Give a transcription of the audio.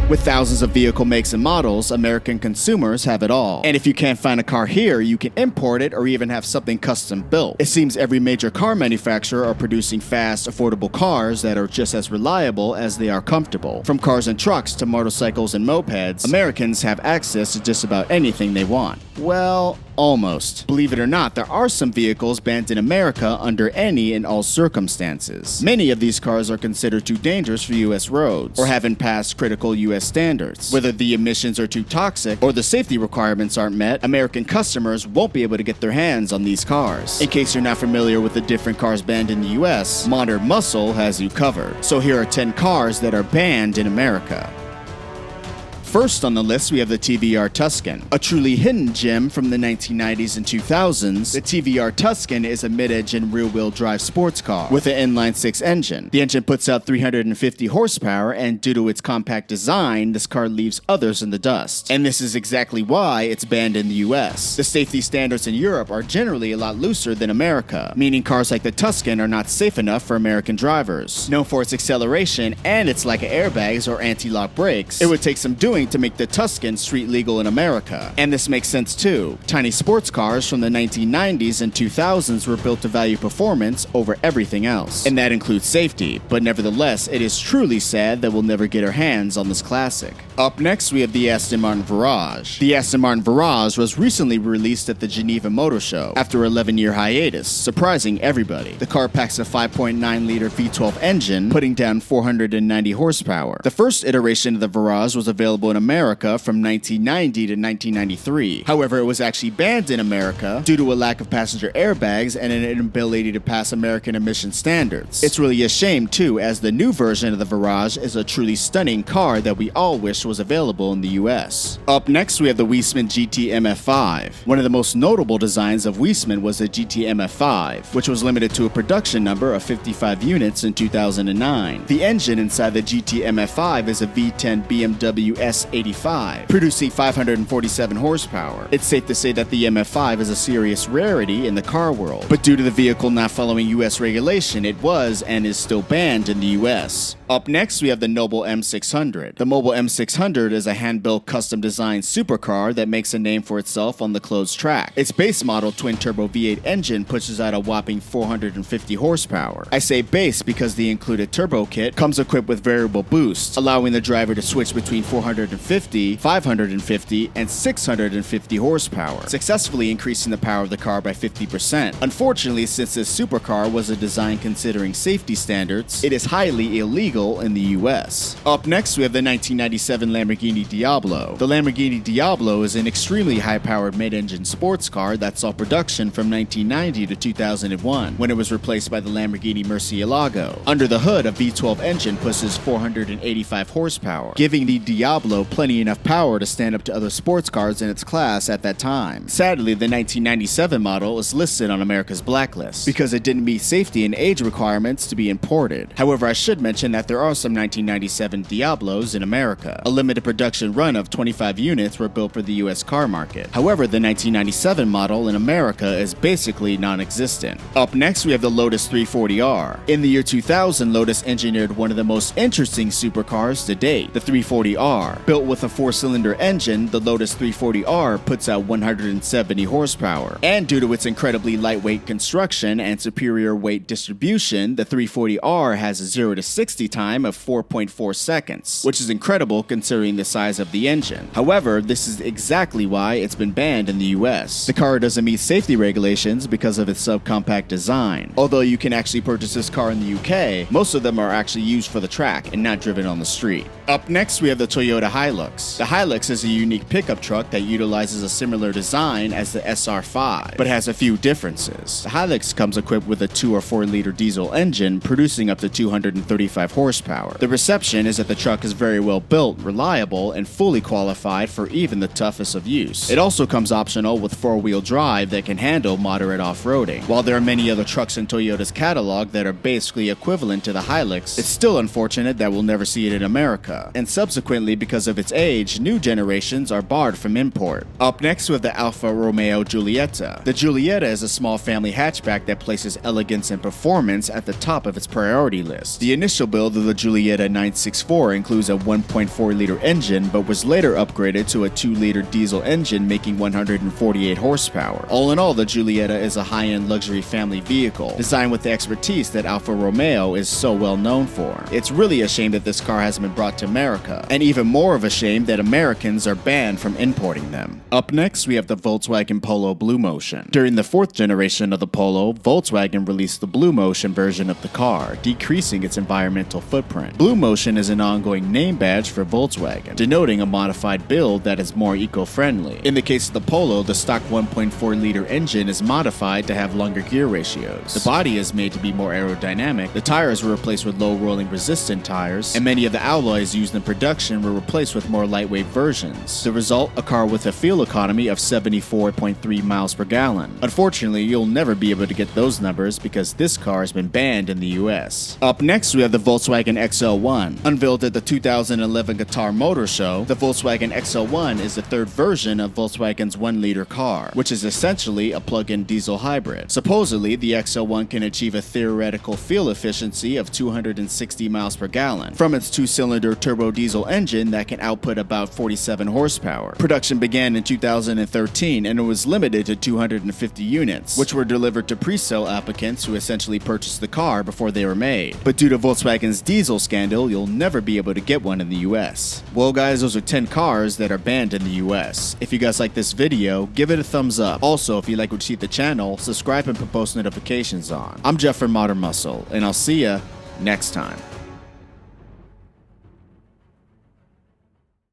With thousands of vehicle makes and models, American consumers have it all. And if you can't find a car here, you can import it or even have something custom built. It seems every major car manufacturer are producing fast, affordable cars that are just as reliable as they are comfortable. From cars and trucks to motorcycles and mopeds, Americans have access to just about anything they want. Well, almost. Believe it or not, there are some vehicles banned in America under any and all circumstances. Many of these cars are considered too dangerous for US roads, or haven't passed critical US standards. Whether the emissions are too toxic or the safety requirements aren't met, American customers won't be able to get their hands on these cars. In case you're not familiar with the different cars banned in the US, Modern Muscle has you covered. So here are 10 cars that are banned in America. First on the list, we have the TVR Tuscan. A truly hidden gem from the 1990s and 2000s, the TVR Tuscan is a mid-engine rear-wheel drive sports car with an inline-six engine. The engine puts out 350 horsepower, and due to its compact design, this car leaves others in the dust. And this is exactly why it's banned in the US. The safety standards in Europe are generally a lot looser than America, meaning cars like the Tuscan are not safe enough for American drivers. Known for its acceleration and its lack of airbags or anti-lock brakes, it would take some doing to make the Tuscan street legal in America. And this makes sense too. Tiny sports cars from the 1990s and 2000s were built to value performance over everything else. And that includes safety, but nevertheless, it is truly sad that we'll never get our hands on this classic. Up next, we have the Aston Martin Virage. The Aston Martin Virage was recently released at the Geneva Motor Show after an 11-year hiatus, surprising everybody. The car packs a 5.9-liter V12 engine, putting down 490 horsepower. The first iteration of the Virage was available in America from 1990 to 1993. However, it was actually banned in America due to a lack of passenger airbags and an inability to pass American emission standards. It's really a shame too, as the new version of the Virage is a truly stunning car that we all wish was available in the US. Up next, we have the Wiesman GTMF5. One of the most notable designs of Wiesman was the GTMF5, which was limited to a production number of 55 units in 2009. The engine inside the GTMF5 is a V10 BMW S85, producing 547 horsepower. It's safe to say that the MF5 is a serious rarity in the car world, but due to the vehicle not following US regulation, it was and is still banned in the US. Up next, we have the Noble M600. The Mobile M600 is a hand-built, custom-designed supercar that makes a name for itself on the closed track. Its base model twin-turbo V8 engine pushes out a whopping 450 horsepower. I say base because the included turbo kit comes equipped with variable boost, allowing the driver to switch between 450, 550, and 650 horsepower, successfully increasing the power of the car by 50%. Unfortunately, since this supercar was a design considering safety standards, it is highly illegal in the US. Up next, we have the 1997 Lamborghini Diablo. The Lamborghini Diablo is an extremely high-powered mid-engine sports car that saw production from 1990 to 2001, when it was replaced by the Lamborghini Murcielago. Under the hood, a V12 engine pushes 485 horsepower, giving the Diablo plenty enough power to stand up to other sports cars in its class at that time. Sadly, the 1997 model is listed on America's blacklist because it didn't meet safety and age requirements to be imported. However, I should mention that there are some 1997 Diablos in America. A limited production run of 25 units were built for the US car market. However, the 1997 model in America is basically non-existent. Up next, we have the Lotus 340R. In the year 2000, Lotus engineered one of the most interesting supercars to date, the 340R. Built with a 4-cylinder engine, the Lotus 340R puts out 170 horsepower. And due to its incredibly lightweight construction and superior weight distribution, the 340R has a 0 to 60 time of 4.4 seconds, which is incredible considering the size of the engine. However, this is exactly why it's been banned in the US. The car doesn't meet safety regulations because of its subcompact design. Although you can actually purchase this car in the UK, most of them are actually used for the track and not driven on the street. Up next, we have the Toyota Hilux. The Hilux is a unique pickup truck that utilizes a similar design as the SR5, but has a few differences. The Hilux comes equipped with a 2 or 4 liter diesel engine, producing up to 235 horsepower. The reception is that the truck is very well built, reliable, and fully qualified for even the toughest of use. It also comes optional with 4-wheel drive that can handle moderate off-roading. While there are many other trucks in Toyota's catalog that are basically equivalent to the Hilux, it's still unfortunate that we'll never see it in America. And subsequently, because because of its age, new generations are barred from import. Up next we have the Alfa Romeo Giulietta. The Giulietta is a small family hatchback that places elegance and performance at the top of its priority list. The initial build of the Giulietta 964 includes a 1.4-liter engine, but was later upgraded to a 2-liter diesel engine making 148 horsepower. All in all, the Giulietta is a high-end luxury family vehicle, designed with the expertise that Alfa Romeo is so well known for. It's really a shame that this car hasn't been brought to America, and even more of a shame that Americans are banned from importing them. Up next, we have the Volkswagen Polo BlueMotion. During the 4th generation of the Polo, Volkswagen released the BlueMotion version of the car, decreasing its environmental footprint. BlueMotion is an ongoing name badge for Volkswagen, denoting a modified build that is more eco-friendly. In the case of the Polo, the stock 1.4-liter engine is modified to have longer gear ratios. The body is made to be more aerodynamic, the tires were replaced with low rolling resistant tires, and many of the alloys used in production were replaced with more lightweight versions. The result, a car with a fuel economy of 74.3 miles per gallon. Unfortunately, you'll never be able to get those numbers because this car has been banned in the US. Up next, we have the Volkswagen XL1. Unveiled at the 2011 Qatar Motor Show, the Volkswagen XL1 is the third version of Volkswagen's 1-liter car, which is essentially a plug-in diesel hybrid. Supposedly, the XL1 can achieve a theoretical fuel efficiency of 260 miles per gallon from its 2-cylinder turbo diesel engine that can output about 47 horsepower. Production began in 2013 and it was limited to 250 units, which were delivered to pre-sale applicants who essentially purchased the car before they were made. But due to Volkswagen's diesel scandal, you'll never be able to get one in the US. Well guys, those are 10 cars that are banned in the US. If you guys like this video, give it a thumbs up. Also, if you like what you see at the channel, subscribe and put post notifications on. I'm Jeff from Modern Muscle, and I'll see ya next time.